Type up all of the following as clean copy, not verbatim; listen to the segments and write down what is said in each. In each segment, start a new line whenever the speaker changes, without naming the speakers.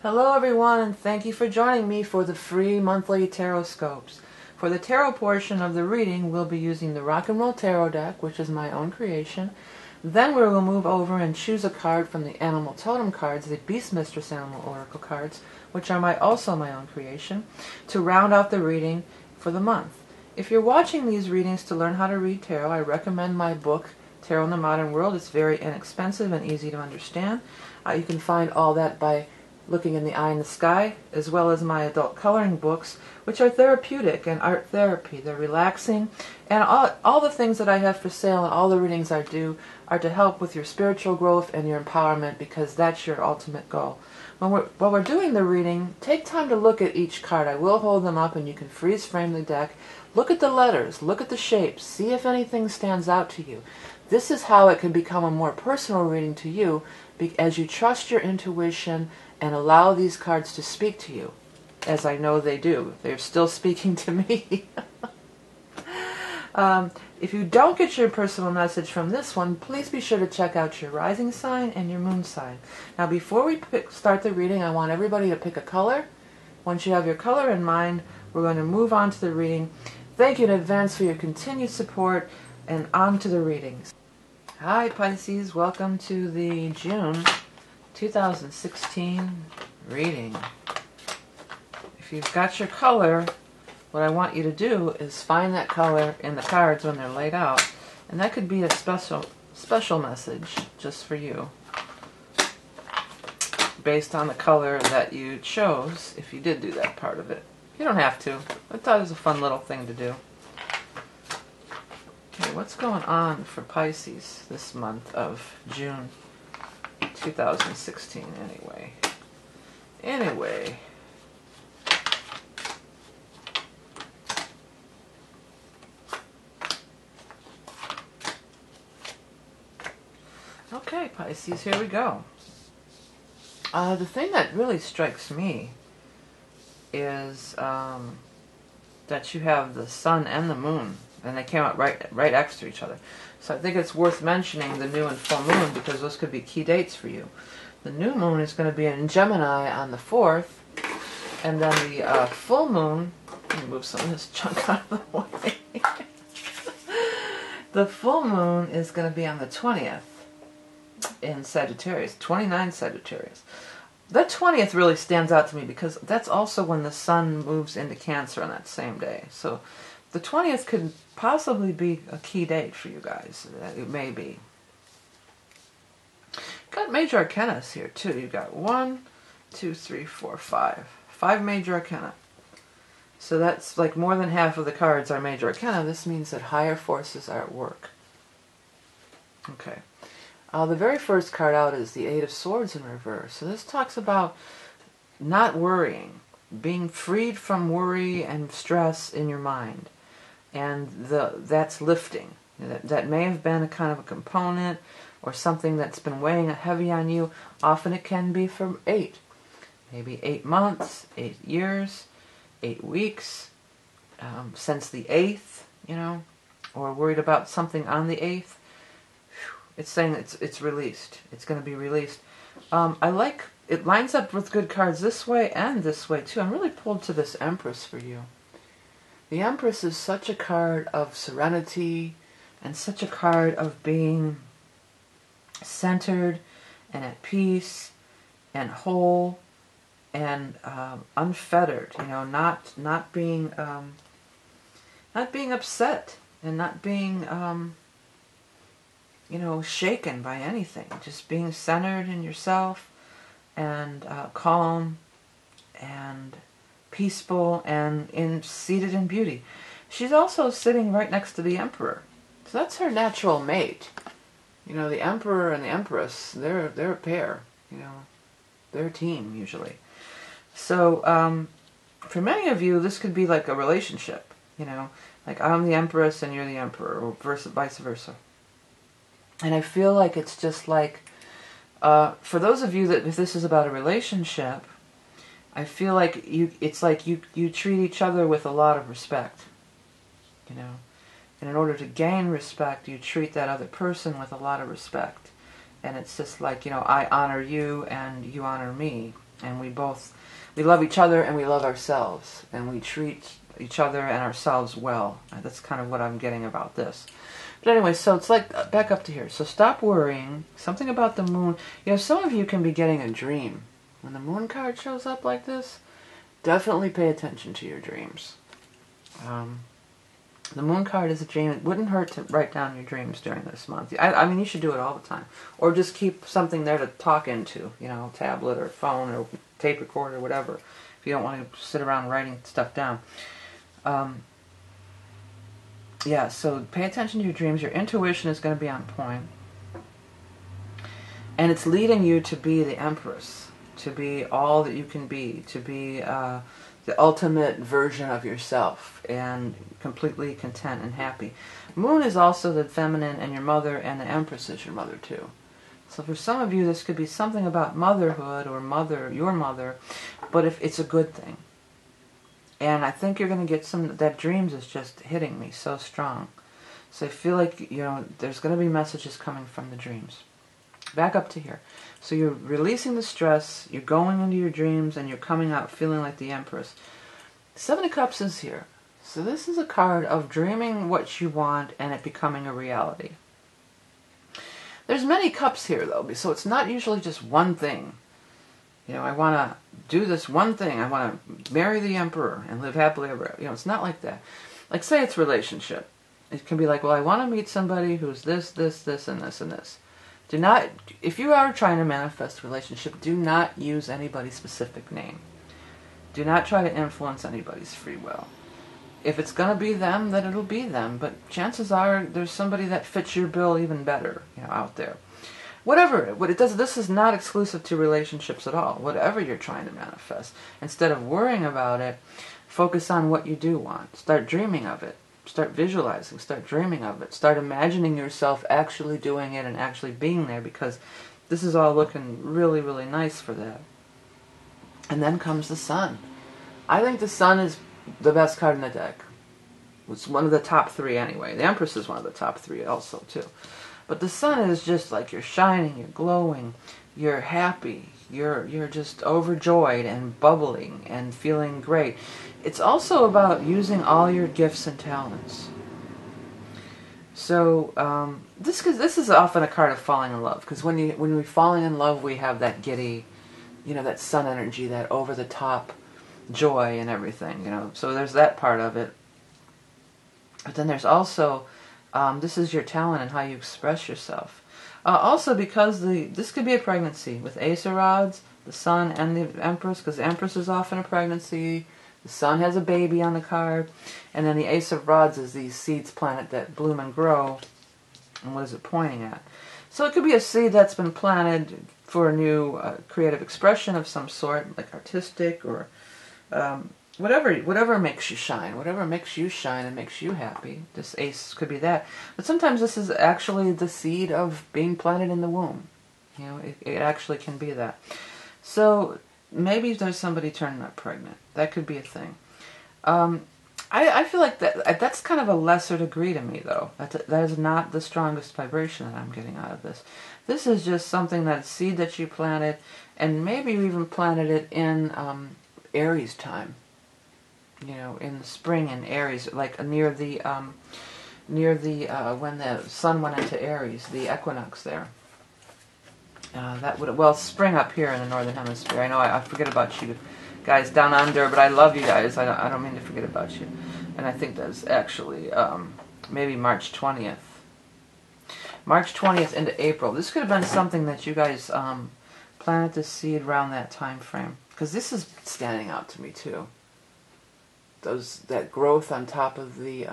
Hello everyone, and thank you for joining me for the free monthly tarot scopes. For the tarot portion of the reading, we'll be using the Rock and Roll Tarot deck, which is my own creation. Then we will move over and choose a card from the Animal Totem cards, the Beast Mistress Animal Oracle cards, which are also my own creation, to round out the reading for the month. If you're watching these readings to learn how to read tarot, I recommend my book, Tarot in the Modern World. It's very inexpensive and easy to understand. You can find all that by looking in the Eye in the Sky, as well as my adult coloring books, which are therapeutic and art therapy. They're relaxing, and all the things that I have for sale and all the readings I do are to help with your spiritual growth and your empowerment, because that's your ultimate goal. While we're doing the reading, take time to look at each card. I will hold them up and you can freeze frame the deck. Look at the letters, look at the shapes, see if anything stands out to you. This is how it can become a more personal reading to you, as you trust your intuition and allow these cards to speak to you, as I know they do. They're still speaking to me. If you don't get your personal message from this one, please be sure to check out your rising sign and your moon sign. Now, before we start the reading, I want everybody to pick a color. Once you have your color in mind, we're going to move on to the reading. Thank you in advance for your continued support, and on to the readings. Hi Pisces, welcome to the June 2016 reading. If you've got your color, what I want you to do is find that color in the cards when they're laid out, and that could be a special message just for you, based on the color that you chose, if you did do that part of it. You don't have to. I thought it was a fun little thing to do. Okay, what's going on for Pisces this month of June 2016 anyway? Okay, Pisces, here we go. The thing that really strikes me is that you have the sun and the moon, and they came out right next to each other. So I think it's worth mentioning the new and full moon, because those could be key dates for you. The new moon is going to be in Gemini on the 4th, and then the full moon, let me move some of this junk out of the way. The full moon is going to be on the 20th in Sagittarius, 29 Sagittarius. That 20th really stands out to me because that's also when the sun moves into Cancer on that same day. So the 20th could possibly be a key date for you guys. It may be. Got major arcana here too. You've got 1, 2, 3, 4, 5. 5 major arcana. So that's like more than half of the cards are major arcana. This means that higher forces are at work. Okay. The very first card out is the Eight of Swords in reverse. So this talks about not worrying, being freed from worry and stress in your mind. And that's lifting. That may have been a kind of a component or something that's been weighing heavy on you. Often it can be for 8. Maybe 8 months, 8 years, 8 weeks, since the 8th, or worried about something on the 8th. It's saying it's released. It's going to be released. I like, it lines up with good cards this way and this way too. I'm really pulled to this Empress for you. The Empress is such a card of serenity and such a card of being centered and at peace and whole and unfettered. Not being upset and not being shaken by anything. Just being centered in yourself and calm and peaceful and seated in beauty. She's also sitting right next to the Emperor. So that's her natural mate. The Emperor and the Empress, they're a pair. They're a team usually. So for many of you, this could be like a relationship. Like I'm the Empress and you're the Emperor, or vice versa. And I feel like it's just like, for those of you that if this is about a relationship, I feel like it's like you treat each other with a lot of respect, And in order to gain respect, you treat that other person with a lot of respect. and it's just like, I honor you and you honor me, and we love each other and we love ourselves, and we treat each other and ourselves well. That's kind of what I'm getting about this. But anyway, so it's like, back up to here. So stop worrying. Something about the moon. Some of you can be getting a dream. When the moon card shows up like this, definitely pay attention to your dreams. The moon card is a dream. It wouldn't hurt to write down your dreams during this month. I mean, you should do it all the time. Or just keep something there to talk into, tablet or phone or tape recorder or whatever, if you don't want to sit around writing stuff down. Yeah, so pay attention to your dreams. Your intuition is going to be on point. And it's leading you to be the Empress, to be all that you can be, to be the ultimate version of yourself, and completely content and happy. Moon is also the feminine and your mother, and the Empress is your mother too. So for some of you, this could be something about motherhood or your mother, but if it's a good thing. And I think you're going to get that dreams is just hitting me so strong. So I feel like, there's going to be messages coming from the dreams. Back up to here. So you're releasing the stress, you're going into your dreams, and you're coming out feeling like the Empress. Seven of Cups is here. So this is a card of dreaming what you want and it becoming a reality. There's many cups here, though, so it's not usually just one thing. I want to do this one thing. I want to marry the Emperor and live happily ever after. It's not like that. Like, say it's relationship. It can be like, well, I want to meet somebody who's this, this, this, and this, and this. Do not, if you are trying to manifest a relationship, do not use anybody's specific name. Do not try to influence anybody's free will. If it's going to be them, then it'll be them. But chances are there's somebody that fits your bill even better, out there. Whatever, what it does, this is not exclusive to relationships at all. Whatever you're trying to manifest, instead of worrying about it, focus on what you do want. Start dreaming of it. Start visualizing. Start dreaming of it. Start imagining yourself actually doing it and actually being there, because this is all looking really, really nice for that. And then comes the Sun. I think the Sun is the best card in the deck. It's one of the top three anyway. The Empress is one of the top three also, too. But the Sun is just like you're shining, you're glowing, you're happy, you're just overjoyed and bubbling and feeling great. It's also about using all your gifts and talents. So this is often a card of falling in love, because when we're falling in love, we have that giddy, that Sun energy, that over the top joy and everything. So there's that part of it. But then there's also this is your talent and how you express yourself. Also, because this could be a pregnancy with Ace of Rods, the Sun, and the Empress, because the Empress is often a pregnancy. The Sun has a baby on the card, and then the Ace of Rods is these seeds planted that bloom and grow. And what is it pointing at? So it could be a seed that's been planted for a new creative expression of some sort, like artistic or whatever makes you shine, whatever makes you shine and makes you happy. This ace could be that. But sometimes this is actually the seed of being planted in the womb. It actually can be that. So maybe there's somebody turning up pregnant. That could be a thing. I feel like that's kind of a lesser degree to me, though. That is not the strongest vibration that I'm getting out of this. This is just something, that seed that you planted, and maybe you even planted it in Aries time. In the spring in Aries, like near the when the Sun went into Aries, the equinox there. That would spring up here in the northern hemisphere. I know I forget about you guys down under, but I love you guys. I don't mean to forget about you. And I think that's actually maybe March 20th. March 20th into April. This could have been something that you guys planted the seed around that time frame, because this is standing out to me too. That growth on top of the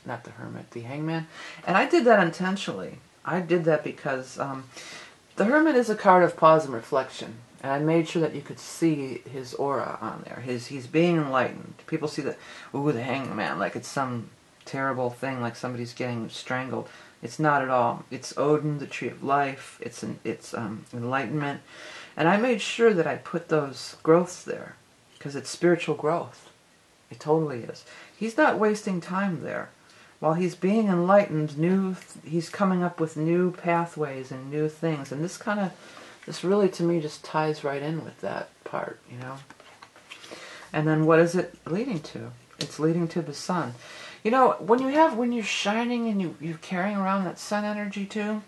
not the Hermit, the Hangman. And I did that intentionally. I did that because the Hermit is a card of pause and reflection, and I made sure that you could see his aura on there. He's being enlightened. People see the Hangman like it's some terrible thing, like somebody's getting strangled. It's not at all. It's Odin, the tree of life. It's enlightenment, and I made sure that I put those growths there because it's spiritual growth. It totally is. He's not wasting time there. while he's being enlightened, he's coming up with new pathways and new things. And this really to me just ties right in with that part, you know. And then what is it leading to? It's leading to the sun. You know, when you're shining and you're carrying around that sun energy too,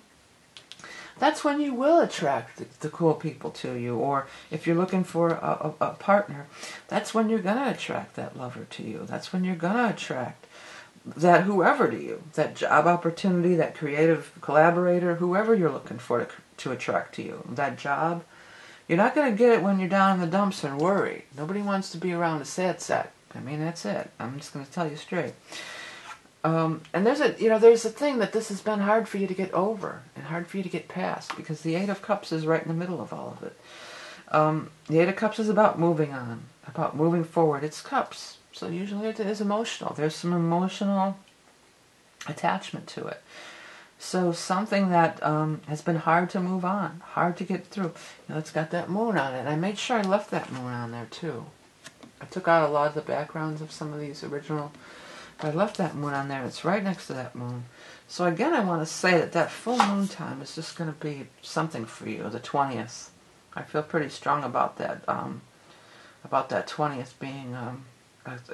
that's when you will attract the cool people to you. Or if you're looking for a partner, that's when you're going to attract that lover to you. That's when you're going to attract that whoever to you. That job opportunity, that creative collaborator, whoever you're looking for to attract to you. That job, you're not going to get it when you're down in the dumps and worried. Nobody wants to be around a sad sack. I mean, that's it. I'm just going to tell you straight. And there's a thing that this has been hard for you to get over and hard for you to get past, because the Eight of Cups is right in the middle of all of it. The Eight of Cups is about moving on, about moving forward. It's cups, so usually it is emotional. There's some emotional attachment to it. So something that has been hard to move on, hard to get through. You know, it's got that moon on it. And I made sure I left that moon on there too. I took out a lot of the backgrounds of some of these original. I left that moon on there. It's right next to that moon. So again, I want to say that full moon time is just going to be something for you, the 20th. I feel pretty strong about that 20th being a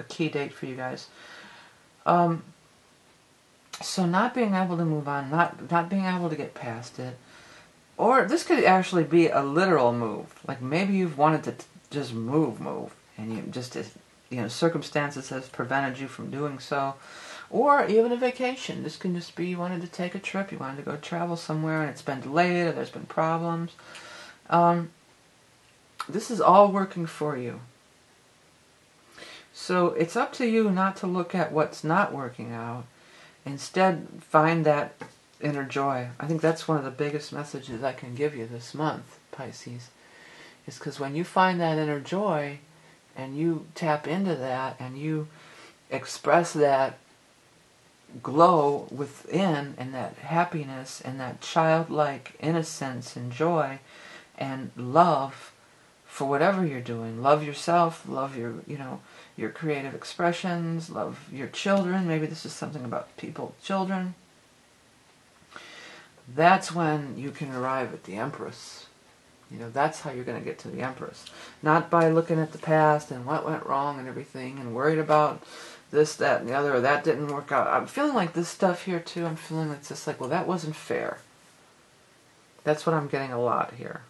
key date for you guys. So not being able to move on, not being able to get past it, or this could actually be a literal move. Like maybe you've wanted to just move, and you just, circumstances has prevented you from doing so. Or even a vacation. This can just be you wanted to take a trip, you wanted to go travel somewhere and it's been delayed or there's been problems. This is all working for you. So it's up to you not to look at what's not working out. Instead, find that inner joy. I think that's one of the biggest messages I can give you this month, Pisces. Is because when you find that inner joy and you tap into that and you express that glow within and that happiness and that childlike innocence and joy and love for whatever you're doing. Love yourself, love your creative expressions, love your children. Maybe this is something about children. That's when you can arrive at the Empress. That's how you're going to get to the Empress. Not by looking at the past and what went wrong and everything and worried about this, that, and the other, or that didn't work out. I'm feeling like this stuff here too, I'm feeling it's just like, well, that wasn't fair. That's what I'm getting a lot here.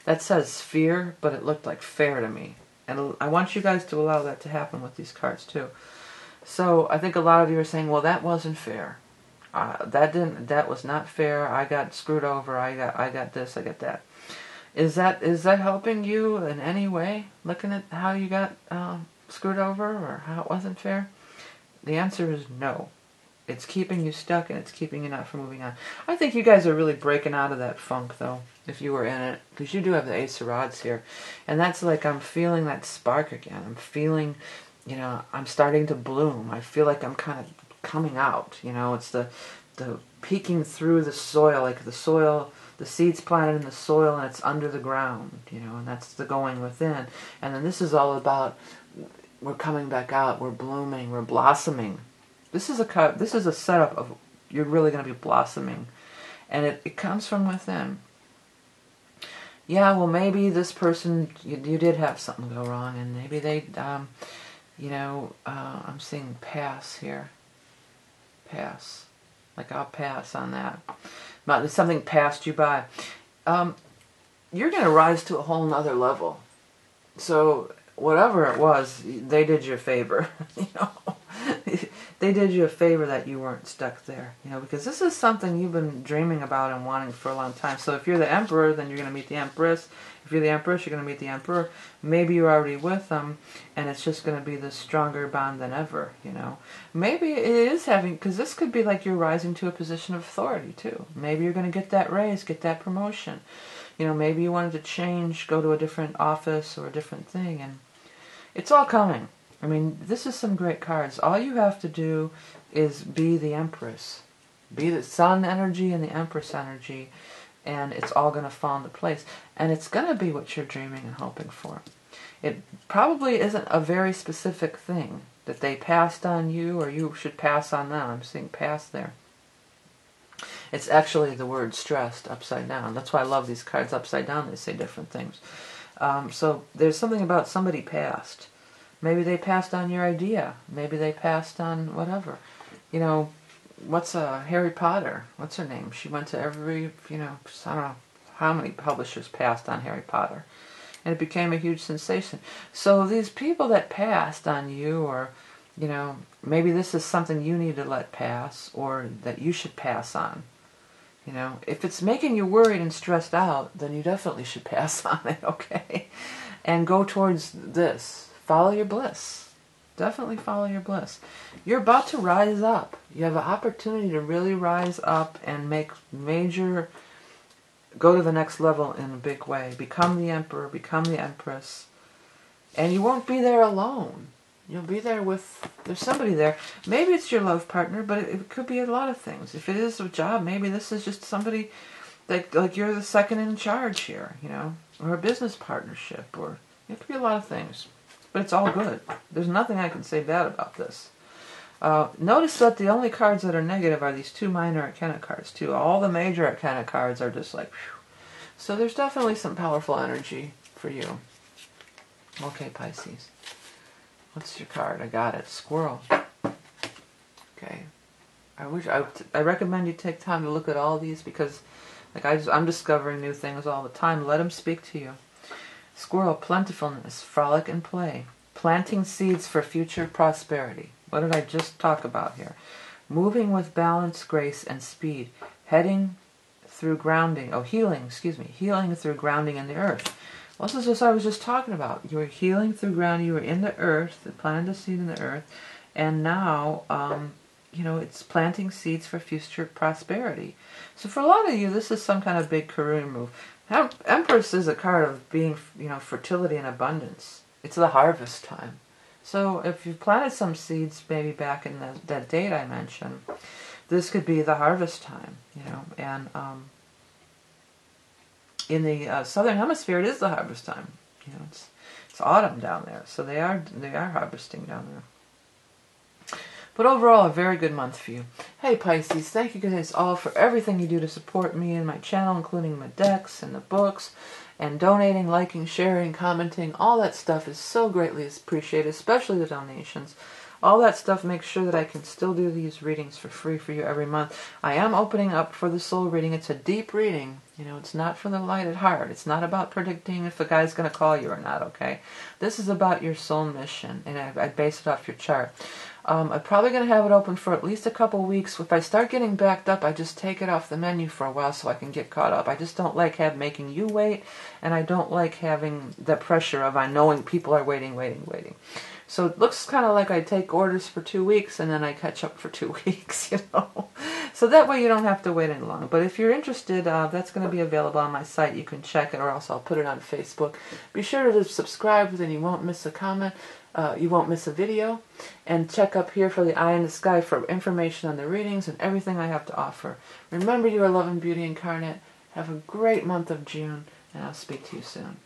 That says fear, but it looked like fair to me. And I want you guys to allow that to happen with these cards too. So I think a lot of you are saying, well, that wasn't fair. That was not fair. I got screwed over. I got this, I got that. Is that helping you in any way? Looking at how you got screwed over or how it wasn't fair? The answer is no. It's keeping you stuck and it's keeping you not from moving on. I think you guys are really breaking out of that funk though, if you were in it, because you do have the Ace of Rods here. And that's like I'm feeling that spark again. I'm feeling, I'm starting to bloom. I feel like I'm kind of coming out. It's the peeking through the soil, like the soil, the seeds planted in the soil and it's under the ground, and that's the going within. And then this is all about we're coming back out, we're blooming, we're blossoming. This is a setup of you're really going to be blossoming. And it comes from within. Yeah, well, maybe this person, you did have something go wrong, and maybe they, I'm seeing pass here. Pass. Like, I'll pass on that. But something passed you by. You're going to rise to a whole nother level. So, whatever it was, they did you a favor, They did you a favor that you weren't stuck there, because this is something you've been dreaming about and wanting for a long time. So if you're the Emperor, then you're going to meet the Empress. If you're the Empress, you're going to meet the Emperor. Maybe you're already with them, and it's just going to be this stronger bond than ever, Maybe it is because this could be like you're rising to a position of authority, too. Maybe you're going to get that raise, get that promotion. Maybe you wanted to change, go to a different office or a different thing, and it's all coming. I mean, this is some great cards. All you have to do is be the Empress. Be the Sun energy and the Empress energy, and it's all going to fall into place. And it's going to be what you're dreaming and hoping for. It probably isn't a very specific thing. that they passed on you or you should pass on them. I'm seeing pass there. It's actually the word stressed upside down. That's why I love these cards upside down. They say different things. So there's something about somebody passed. Maybe they passed on your idea. Maybe they passed on whatever. You know, what's Harry Potter? What's her name? She went to every, you know, I don't know how many publishers passed on Harry Potter. And it became a huge sensation. So these people that passed on you, or, you know, maybe this is something you need to let pass, or that you should pass on. You know, if it's making you worried and stressed out, then you definitely should pass on it, okay? And go towards this. Follow your bliss. Definitely follow your bliss. You're about to rise up. You have an opportunity to really rise up and make major, go to the next level in a big way. Become the emperor, become the empress. And you won't be there alone. You'll be there with, there's somebody there. Maybe it's your love partner, but it could be a lot of things. If it is a job, maybe this is just somebody that, like, you're the second in charge here, you know, or a business partnership, or it could be a lot of things. But it's all good. There's nothing I can say bad about this. Notice that the only cards that are negative are these 2 minor arcana cards, too. All the major arcana cards are just like, whew. So there's definitely some powerful energy for you. Okay, Pisces. What's your card? I got it. Squirrel. Okay. I recommend you take time to look at all these, because like I'm discovering new things all the time. Let them speak to you. Squirrel, plentifulness, frolic and play. Planting seeds for future prosperity. What did I just talk about here? Moving with balance, grace, and speed. Heading through grounding. Oh, healing, excuse me. Healing through grounding in the earth. Well, this is what I was just talking about. You were healing through grounding. You were in the earth, planted a seed in the earth. And now, you know, it's planting seeds for future prosperity. So for a lot of you, this is some kind of big career move. Now, Empress is a card of being, you know, fertility and abundance. It's the harvest time. So if you've planted some seeds maybe back in that date I mentioned, this could be the harvest time, you know. And in the southern hemisphere, it is the harvest time. You know, it's autumn down there, so they are harvesting down there. But overall, a very good month for you. Hey Pisces, thank you guys all for everything you do to support me and my channel, including my decks and the books, and donating, liking, sharing, commenting. All that stuff is so greatly appreciated, especially the donations. All that stuff makes sure that I can still do these readings for free for you every month. I am opening up for the soul reading. It's a deep reading. You know, it's not for the light at heart. It's not about predicting if a guy's going to call you or not, okay? This is about your soul mission, and I base it off your chart. I'm probably going to have it open for at least a couple weeks. If I start getting backed up, I just take it off the menu for a while so I can get caught up. I just don't like making you wait, and I don't like having the pressure of knowing people are waiting. So it looks kind of like I take orders for 2 weeks and then I catch up for 2 weeks, you know. So that way you don't have to wait any longer. But if you're interested, that's going to be available on my site. You can check it, or else I'll put it on Facebook. Be sure to subscribe, then you won't miss a comment. You won't miss a video. And check up here for the eye in the sky for information on the readings and everything I have to offer. Remember, you are love and beauty incarnate. Have a great month of June, and I'll speak to you soon.